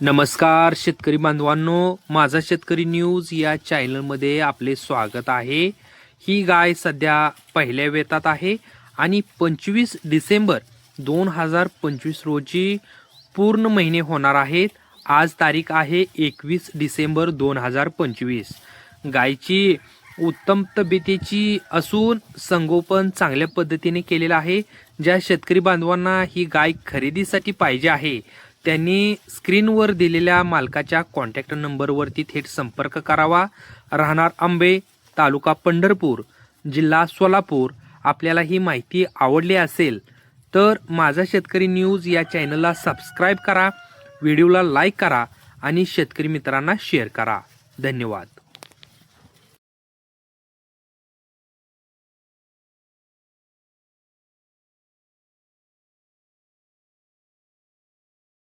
नमस्कार शेतकरी बांधवांनो, माझा शेतकरी न्यूज या चॅनलमध्ये आपले स्वागत आहे। ही गाय सध्या पहिल्या वेतात आहे आणि 25 डिसेंबर 2025 रोजी पूर्ण महिने होणार आहेत। आज तारीख आहे 21 डिसेंबर 2025। गायची उत्तम तब्येतीची असून संगोपन चांगल्या पद्धतीने केलेलं आहे। ज्या शेतकरी बांधवांना ही गाय खरेदीसाठी पाहिजे आहे त्यांनी स्क्रीनवर दिलेल्या मालकाच्या कॉन्टॅक्ट नंबरवरती थेट संपर्क करावा। राहणार आंबे, तालुका पंढरपूर, जिल्हा सोलापूर। आपल्याला ही माहिती आवडली असेल तर माझा शेतकरी न्यूज या चॅनलला सबस्क्राईब करा, व्हिडिओला लाईक करा आणि शेतकरी मित्रांना शेअर करा। धन्यवाद।